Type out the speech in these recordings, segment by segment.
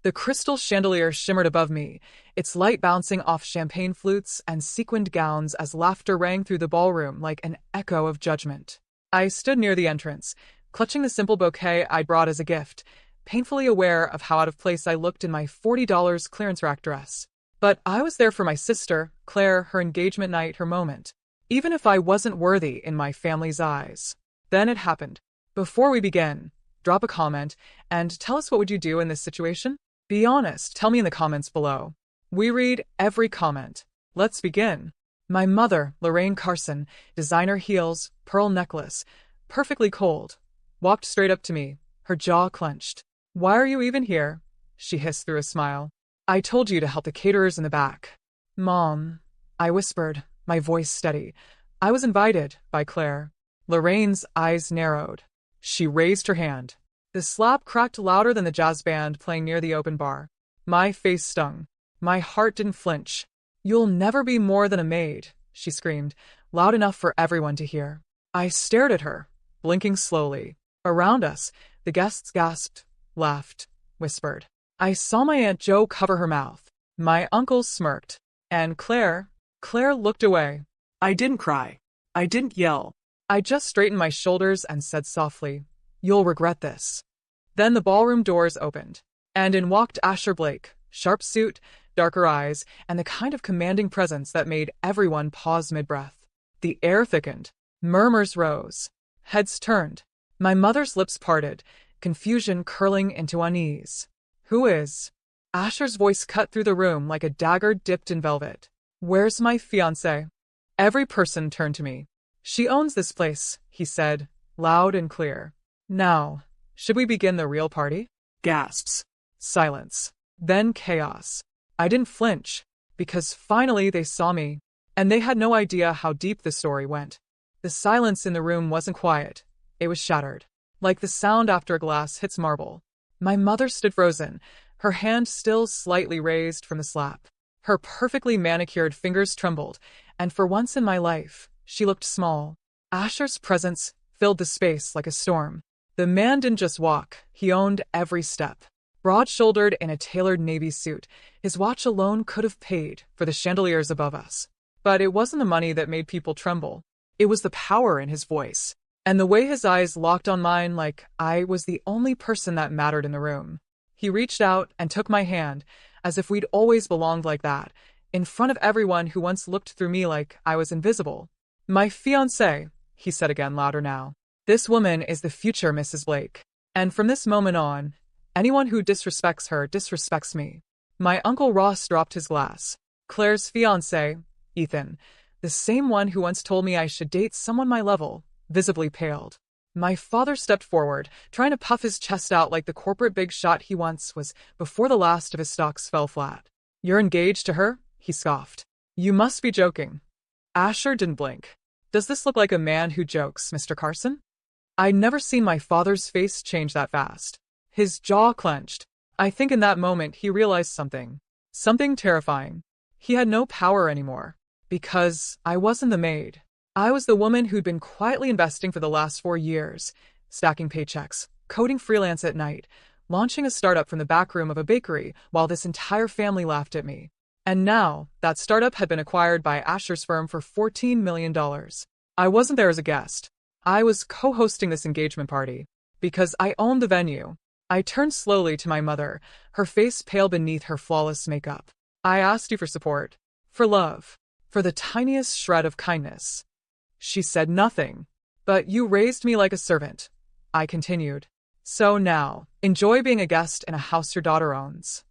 The crystal chandelier shimmered above me, its light bouncing off champagne flutes and sequined gowns as laughter rang through the ballroom like an echo of judgment. I stood near the entrance, clutching the simple bouquet I'd brought as a gift, painfully aware of how out of place I looked in my $40 clearance rack dress. But I was there for my sister, Claire, her engagement night, her moment. Even if I wasn't worthy in my family's eyes. Then it happened. Before we begin, drop a comment and tell us what would you do in this situation? Be honest, tell me in the comments below. We read every comment. Let's begin. My mother, Lorraine Carson, designer heels, pearl necklace, perfectly cold, walked straight up to me, her jaw clenched. "Why are you even here?" she hissed through a smile. "I told you to help the caterers in the back." "Mom," I whispered, my voice steady. "I was invited by Claire." Lorraine's eyes narrowed. She raised her hand. The slap cracked louder than the jazz band playing near the open bar. My face stung. My heart didn't flinch. "You'll never be more than a maid," she screamed, loud enough for everyone to hear. I stared at her, blinking slowly. Around us, the guests gasped, laughed, whispered. I saw my Aunt Jo cover her mouth. My uncle smirked. And Claire looked away. I didn't cry. I didn't yell. I just straightened my shoulders and said softly, "You'll regret this." Then the ballroom doors opened, and in walked Asher Blake, sharp suit, darker eyes, and the kind of commanding presence that made everyone pause mid-breath. The air thickened. Murmurs rose. Heads turned. My mother's lips parted, confusion curling into unease. "Who is?" Asher's voice cut through the room like a dagger dipped in velvet. "Where's my fiancé?" Every person turned to me. "She owns this place," he said, loud and clear. "Now, should we begin the real party?" Gasps. Silence. Then chaos. I didn't flinch, because finally they saw me, and they had no idea how deep the story went. The silence in the room wasn't quiet. It was shattered, like the sound after a glass hits marble. My mother stood frozen, her hand still slightly raised from the slap. Her perfectly manicured fingers trembled, and for once in my life, she looked small. Asher's presence filled the space like a storm. The man didn't just walk, he owned every step. Broad-shouldered in a tailored navy suit, his watch alone could have paid for the chandeliers above us. But it wasn't the money that made people tremble. It was the power in his voice, and the way his eyes locked on mine like I was the only person that mattered in the room. He reached out and took my hand, as if we'd always belonged like that, in front of everyone who once looked through me like I was invisible. "My fiancé," he said again louder now. "This woman is the future Mrs. Blake. And from this moment on, anyone who disrespects her disrespects me." My Uncle Ross dropped his glass. "Claire's fiancé, Ethan, the same one who once told me I should date someone my level," visibly paled. My father stepped forward, trying to puff his chest out like the corporate big shot he once was before the last of his stocks fell flat. "You're engaged to her?" he scoffed. "You must be joking." Asher didn't blink. "Does this look like a man who jokes, Mr. Carson?" I'd never seen my father's face change that fast. His jaw clenched. I think in that moment he realized something. Something terrifying. He had no power anymore. Because I wasn't the maid. I was the woman who'd been quietly investing for the last 4 years, stacking paychecks, coding freelance at night, launching a startup from the back room of a bakery while this entire family laughed at me. And now, that startup had been acquired by Asher's firm for $14 million. I wasn't there as a guest. I was co-hosting this engagement party. Because I owned the venue. I turned slowly to my mother, her face pale beneath her flawless makeup. "I asked you for support. For love. For the tiniest shred of kindness." She said nothing. "But you raised me like a servant," I continued. "So now, enjoy being a guest in a house your daughter owns."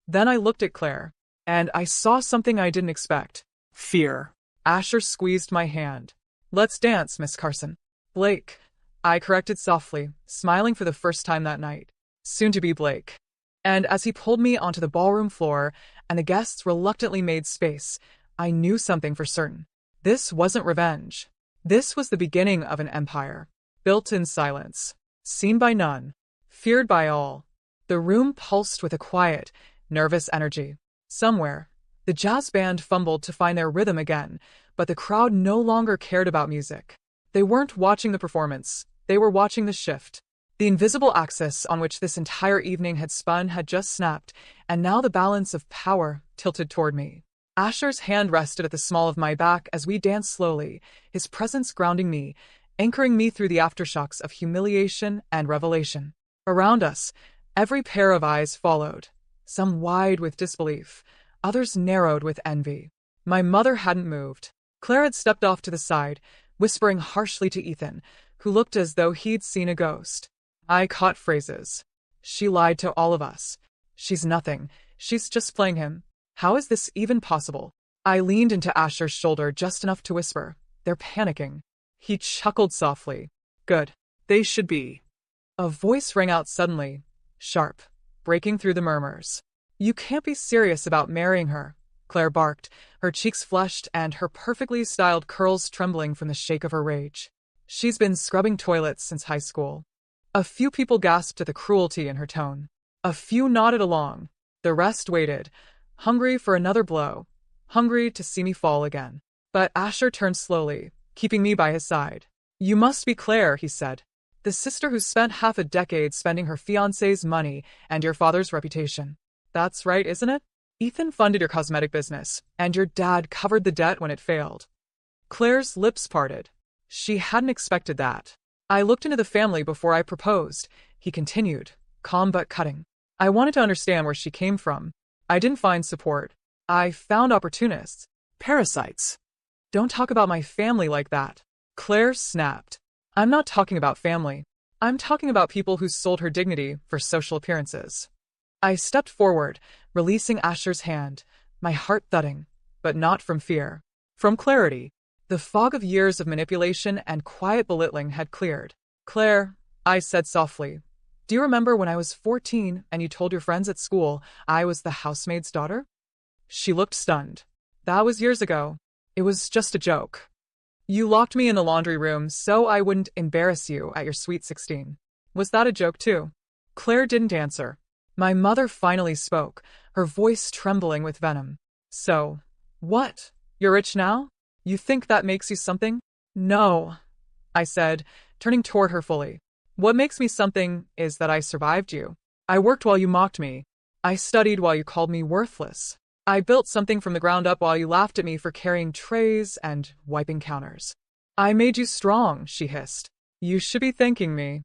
Then I looked at Claire, and I saw something I didn't expect. Fear. Asher squeezed my hand. "Let's dance, Miss Carson." "Blake," I corrected softly, smiling for the first time that night. Soon to be Blake. And as he pulled me onto the ballroom floor, and the guests reluctantly made space, I knew something for certain. This wasn't revenge. This was the beginning of an empire, built in silence, seen by none, feared by all. The room pulsed with a quiet, nervous energy. Somewhere, the jazz band fumbled to find their rhythm again, but the crowd no longer cared about music. They weren't watching the performance, they were watching the shift. The invisible axis on which this entire evening had spun had just snapped, and now the balance of power tilted toward me. Asher's hand rested at the small of my back as we danced slowly, his presence grounding me, anchoring me through the aftershocks of humiliation and revelation. Around us, every pair of eyes followed, some wide with disbelief, others narrowed with envy. My mother hadn't moved. Claire had stepped off to the side, whispering harshly to Ethan, who looked as though he'd seen a ghost. I caught phrases. She lied to all of us. She's nothing. She's just playing him. How is this even possible? I leaned into Asher's shoulder just enough to whisper, "They're panicking." He chuckled softly. "Good. They should be." A voice rang out suddenly, sharp, breaking through the murmurs. "You can't be serious about marrying her," Claire barked, her cheeks flushed and her perfectly styled curls trembling from the shake of her rage. "She's been scrubbing toilets since high school." A few people gasped at the cruelty in her tone. A few nodded along. The rest waited, hungry for another blow, hungry to see me fall again. But Asher turned slowly, keeping me by his side. "You must be Claire," he said. "The sister who spent half a decade spending her fiancé's money and your father's reputation. That's right, isn't it? Ethan funded your cosmetic business, and your dad covered the debt when it failed." Claire's lips parted. She hadn't expected that. "I looked into the family before I proposed," he continued, calm but cutting. "I wanted to understand where she came from. I didn't find support. I found opportunists. Parasites." "Don't talk about my family like that." Claire snapped. "I'm not talking about family. I'm talking about people who sold her dignity for social appearances." I stepped forward, releasing Asher's hand, my heart thudding, but not from fear. From clarity. The fog of years of manipulation and quiet belittling had cleared. "Claire," I said softly, "do you remember when I was 14 and you told your friends at school I was the housemaid's daughter?" She looked stunned. "That was years ago. It was just a joke. You locked me in the laundry room so I wouldn't embarrass you at your sweet 16. Was that a joke too?" Claire didn't answer. My mother finally spoke, her voice trembling with venom. "So, what? You're rich now? You think that makes you something?" "No," I said, turning toward her fully. "What makes me something is that I survived you. I worked while you mocked me. I studied while you called me worthless. I built something from the ground up while you laughed at me for carrying trays and wiping counters. I made you strong," she hissed. "You should be thanking me."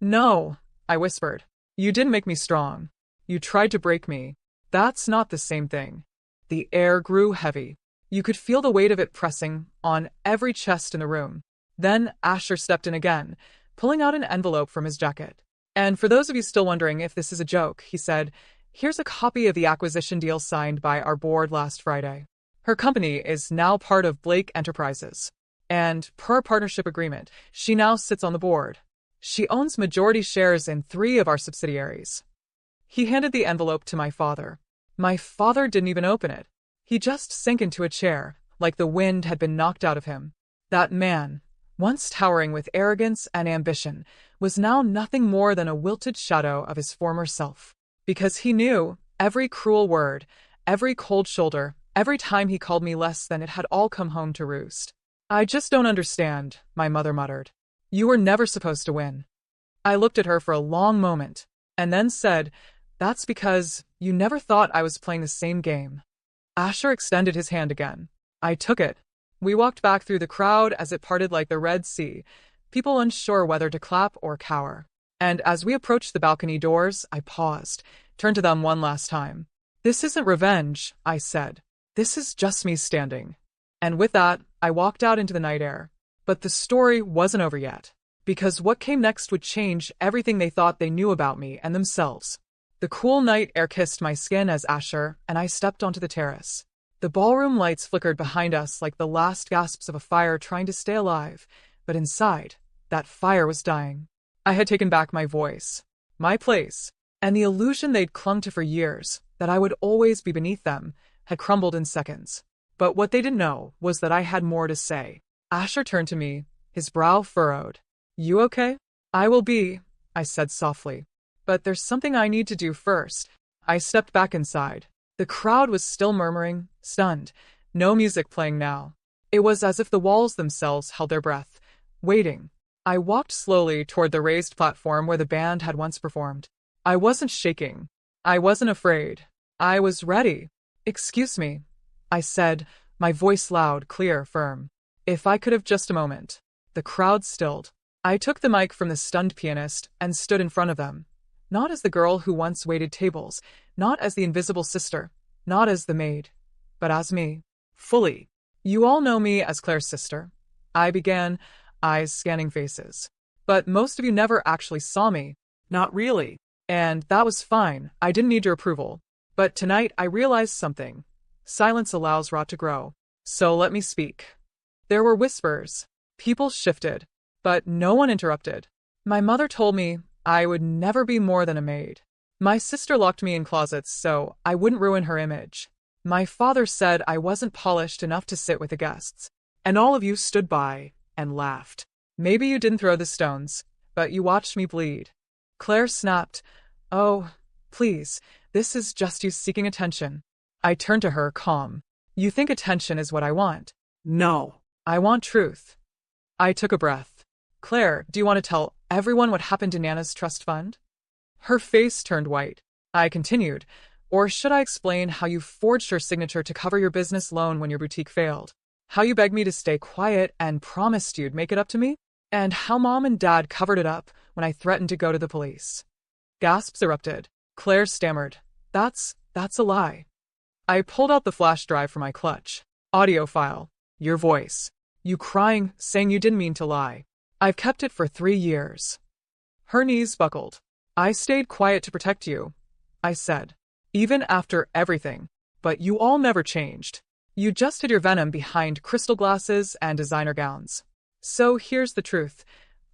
"No," I whispered. "You didn't make me strong. You tried to break me. That's not the same thing." The air grew heavy. You could feel the weight of it pressing on every chest in the room. Then Asher stepped in again, pulling out an envelope from his jacket. "And for those of you still wondering if this is a joke," he said, "here's a copy of the acquisition deal signed by our board last Friday. Her company is now part of Blake Enterprises. And per our partnership agreement, she now sits on the board. She owns majority shares in 3 of our subsidiaries." He handed the envelope to my father. My father didn't even open it. He just sank into a chair, like the wind had been knocked out of him. That man, once towering with arrogance and ambition, was now nothing more than a wilted shadow of his former self. Because he knew every cruel word, every cold shoulder, every time he called me less than, it had all come home to roost. "I just don't understand," my mother muttered. "You were never supposed to win." I looked at her for a long moment, and then said, "That's because you never thought I was playing the same game." Asher extended his hand again. I took it. We walked back through the crowd as it parted like the Red Sea, people unsure whether to clap or cower. And as we approached the balcony doors, I paused, turned to them one last time. "This isn't revenge," I said. "This is just me standing." And with that, I walked out into the night air. But the story wasn't over yet, because what came next would change everything they thought they knew about me and themselves. The cool night air kissed my skin as Asher and I stepped onto the terrace. The ballroom lights flickered behind us like the last gasps of a fire trying to stay alive, but inside, that fire was dying. I had taken back my voice, my place, and the illusion they'd clung to for years, that I would always be beneath them, had crumbled in seconds. But what they didn't know was that I had more to say. Asher turned to me, his brow furrowed. "You okay?" "I will be," I said softly. "But there's something I need to do first." I stepped back inside. The crowd was still murmuring, stunned, no music playing now. It was as if the walls themselves held their breath, waiting. I walked slowly toward the raised platform where the band had once performed. I wasn't shaking. I wasn't afraid. I was ready. "Excuse me," I said, my voice loud, clear, firm. "If I could have just a moment." The crowd stilled. I took the mic from the stunned pianist and stood in front of them. Not as the girl who once waited tables, not as the invisible sister, not as the maid, but as me. Fully. "You all know me as Claire's sister," I began, eyes scanning faces. "But most of you never actually saw me." "Not really." And that was fine. I didn't need your approval. But tonight I realized something. Silence allows rot to grow. So let me speak. There were whispers. People shifted. But no one interrupted. My mother told me I would never be more than a maid. My sister locked me in closets so I wouldn't ruin her image. My father said I wasn't polished enough to sit with the guests. And all of you stood by and laughed. Maybe you didn't throw the stones, but you watched me bleed. Claire snapped. "Oh, please, this is just you seeking attention." I turned to her, calm. "You think attention is what I want?" "No. I want truth." I took a breath. "Claire, do you want to tell everyone what happened to Nana's trust fund?" Her face turned white. I continued. "Or should I explain how you forged her signature to cover your business loan when your boutique failed? How you begged me to stay quiet and promised you'd make it up to me? And how Mom and Dad covered it up when I threatened to go to the police?" Gasps erupted. Claire stammered. That's a lie." I pulled out the flash drive from my clutch. "Audio file. Your voice. You crying, saying you didn't mean to lie. I've kept it for 3 years." Her knees buckled. "I stayed quiet to protect you," I said. "Even after everything. But you all never changed. You just hid your venom behind crystal glasses and designer gowns. So here's the truth.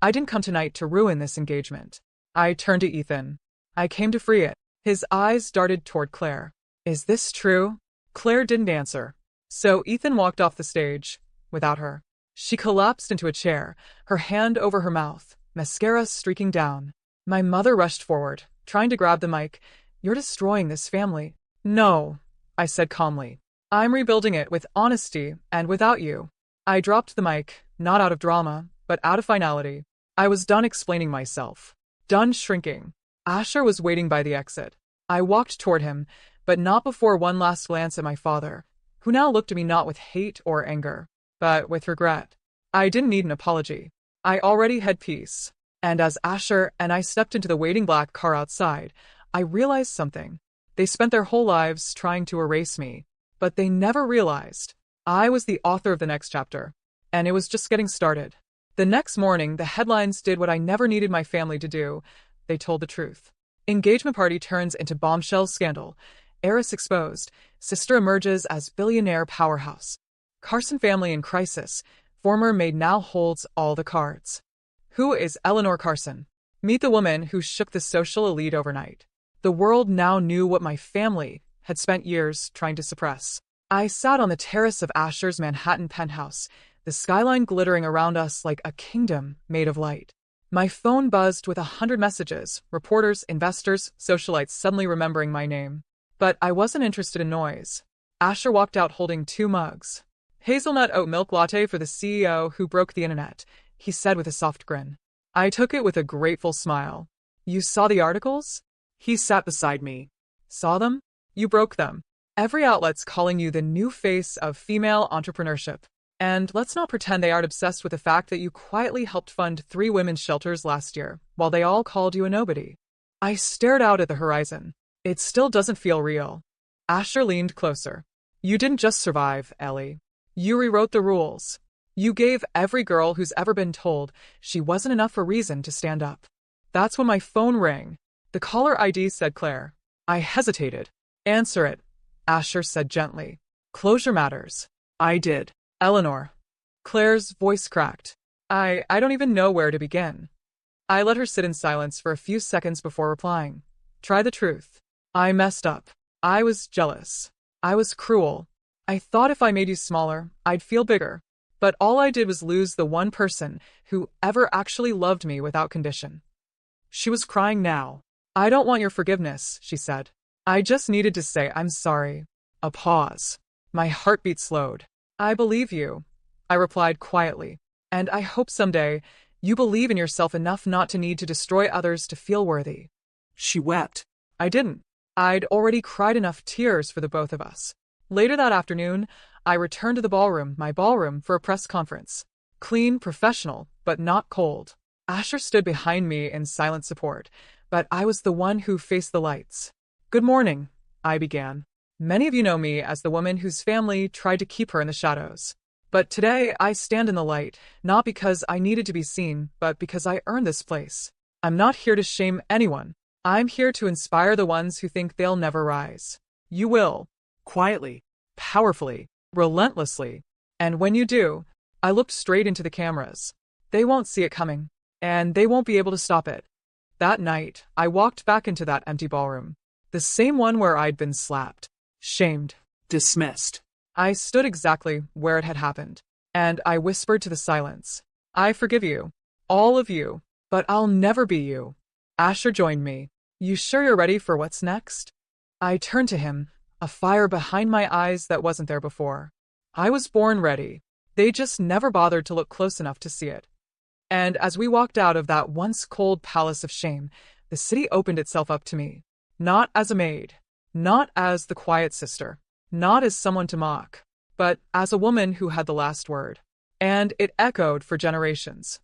I didn't come tonight to ruin this engagement." I turned to Ethan. "I came to free it." His eyes darted toward Claire. "Is this true?" Claire didn't answer. So Ethan walked off the stage, without her. She collapsed into a chair, her hand over her mouth, mascara streaking down. My mother rushed forward, trying to grab the mic. "You're destroying this family." "No," I said calmly. "I'm rebuilding it with honesty and without you." I dropped the mic, not out of drama, but out of finality. I was done explaining myself. Done shrinking. Asher was waiting by the exit. I walked toward him, but not before one last glance at my father, who now looked at me not with hate or anger, but with regret. I didn't need an apology. I already had peace. And as Asher and I stepped into the waiting black car outside, I realized something. They spent their whole lives trying to erase me, but they never realized I was the author of the next chapter, and it was just getting started. The next morning, the headlines did what I never needed my family to do. They told the truth. Engagement party turns into bombshell scandal. Heiress exposed. Sister emerges as billionaire powerhouse. Carson family in crisis. Former maid now holds all the cards. Who is Eleanor Carson? Meet the woman who shook the social elite overnight. The world now knew what my family had spent years trying to suppress. I sat on the terrace of Asher's Manhattan penthouse, the skyline glittering around us like a kingdom made of light. My phone buzzed with 100 messages, reporters, investors, socialites suddenly remembering my name. But I wasn't interested in noise. Asher walked out holding 2 mugs. "Hazelnut oat milk latte for the CEO who broke the internet," he said with a soft grin. I took it with a grateful smile. "You saw the articles?" He sat beside me. "Saw them? You broke them. Every outlet's calling you the new face of female entrepreneurship. And let's not pretend they aren't obsessed with the fact that you quietly helped fund 3 women's shelters last year, while they all called you a nobody." I stared out at the horizon. It still doesn't feel real. Asher leaned closer. "You didn't just survive, Ellie. You rewrote the rules. You gave every girl who's ever been told she wasn't enough a reason to stand up." That's when my phone rang. The caller ID said Claire. I hesitated. "Answer it," Asher said gently. "Closure matters." I did. "Eleanor." Claire's voice cracked. I don't even know where to begin." I let her sit in silence for a few seconds before replying. "Try the truth. I messed up. I was jealous. I was cruel. I thought if I made you smaller, I'd feel bigger. But all I did was lose the one person who ever actually loved me without condition." She was crying now. "I don't want your forgiveness," she said. "I just needed to say I'm sorry." A pause. My heartbeat slowed. "I believe you," I replied quietly. "And I hope someday You believe in yourself enough not to need to destroy others to feel worthy. She wept. I didn't. I'd already cried enough tears for the both of us. Later that afternoon, I returned to the ballroom, my ballroom, for a press conference. Clean, professional, but not cold. Asher stood behind me in silent support, but I was the one who faced the lights. Good morning, I began. Many of you know me as the woman whose family tried to keep her in the shadows. But today I stand in the light, not because I needed to be seen, but because I earned this place. I'm not here to shame anyone. I'm here to inspire the ones who think they'll never rise. You will. Quietly. Powerfully. Relentlessly. And when you do, I looked straight into the cameras. They won't see it coming. And they won't be able to stop it. That night, I walked back into that empty ballroom. The same one where I'd been slapped. Shamed. Dismissed. I stood exactly where it had happened. And I whispered to the silence. I forgive you. All of you. But I'll never be you. Asher joined me. You sure you're ready for what's next? I turned to him, a fire behind my eyes that wasn't there before. I was born ready. They just never bothered to look close enough to see it. And as we walked out of that once cold palace of shame, the city opened itself up to me. Not as a maid. Not as the quiet sister. Not as someone to mock. But as a woman who had the last word. And it echoed for generations.